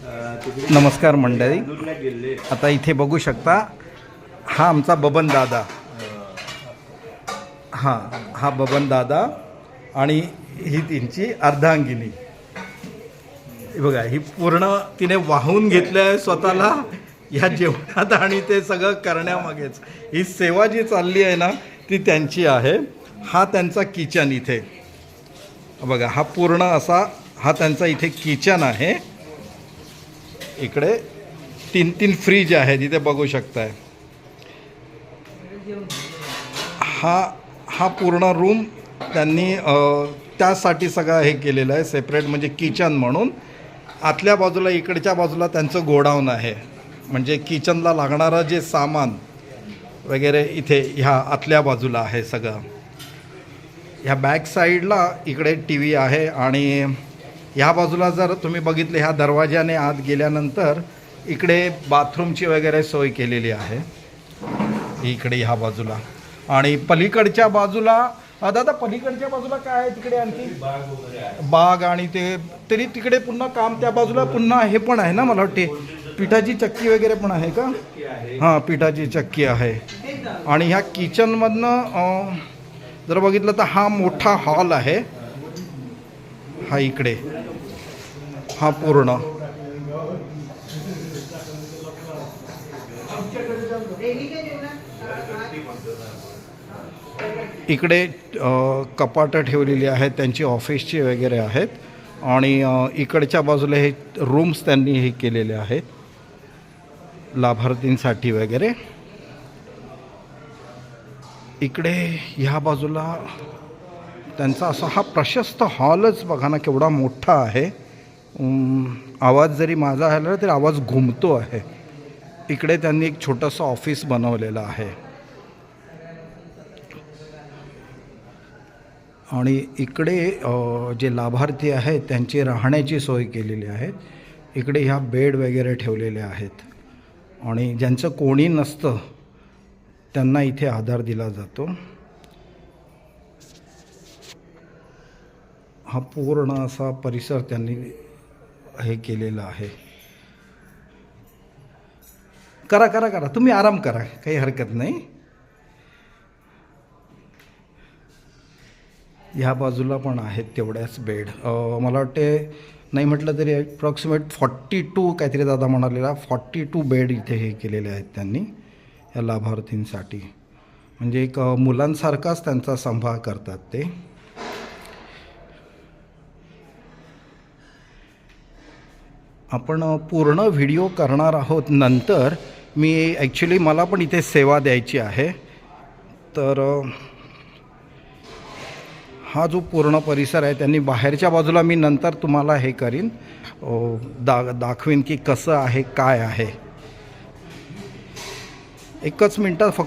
नमस्कार मंडळी, आता इथे बघू शकता हा आमचा बबन दादा, हा बबन दादा आणि ही त्यांची अर्धांगिनी. बघा, ही पूर्ण तिने वाहून घेतलं आहे स्वतःला या जेवणात आणि ते सगळं करण्यामागेच ही सेवा जी चालली आहे ना ती त्यांची आहे. हा त्यांचा किचन इथे बघा, हा पूर्ण असा हा त्यांचा इथे किचन आहे. इकडे 3 फ्रीज आहेत इथे बघू शकताय. हा पूर्ण रूम त्यांनी त्यासाठी सगळं हे केलेलं आहे सेपरेट, म्हणजे किचन म्हणून. आतल्या बाजूला इकडच्या बाजूला त्यांचं गोडाऊन आहे, म्हणजे किचनला लागणारं जे सामान वगैरे इथे ह्या आतल्या बाजूला आहे सगळं. ह्या बॅक साईडला इकडे टी व्ही आहे आणि ह्या बाजूला जर तुम्ही बघितले ह्या दरवाजाने आत गेल्यानंतर इकडे बाथरूमची वगैरे सोय केलेली आहे इकडे ह्या बाजूला. आणि पलीकडच्या बाजूला दादा पलीकडच्या बाजूला काय आहे तिकडे? आणखी बाग आणि ते तरी तिकडे पुन्हा काम त्या बाजूला पुन्हा हे पण आहे ना, मला वाटते पिठाची चक्की वगैरे पण आहे का? हां, पिठाची चक्की आहे. आणि ह्या किचनमधनं जर बघितलं तर हा मोठा हॉल आहे. हा इकडे हा पूर्ण इकडे कपाटं ठेवलेली आहेत त्यांची ऑफिसची वगैरे आहेत. आणि इकडच्या बाजूला हे रूम्स त्यांनी हे केलेले आहेत लाभार्थींसाठी वगैरे. इकडे ह्या बाजूला त्यांचा असा हा प्रशस्त हॉलच बघा ना केवढा मोठा आहे. आवाज जरी माझा आला तरी आवाज घुमतो आहे. इकडे त्यांनी एक छोटंसं ऑफिस बनवलेलं आहे. आणि इकडे जे लाभार्थी आहेत त्यांची राहण्याची सोय केलेली आहे. इकडे ह्या बेड वगैरे ठेवलेले आहेत आणि ज्यांचं कोणी नसतं त्यांना इथे आधार दिला जातो. हा पूर्ण असा परिसर त्यांनी हे केलेला आहे. करा तुम्ही आराम करा, काही हरकत नाही. ह्या बाजूला पण आहेत तेवढ्याच बेड. मला वाटते नाही म्हटलं तरी अप्रॉक्सिमेट 42 काहीतरी दादा म्हणालेला 42 बेड इथे हे केलेले आहेत त्यांनी या लाभार्थींसाठी. म्हणजे एक मुलांसारखाच त्यांचा सांभाळ करतात ते. आपण पूर्ण व्हिडिओ करणार आहोत नंतर. मी ॲक्च्युली मला पण इथे सेवा द्यायची आहे. तर हा जो पूर्ण परिसर आहे त्यांनी बाहेरच्या बाजूला मी नंतर तुम्हाला हे करीन दाखवीन की कसं आहे काय आहे. एकच मिनटात फक्त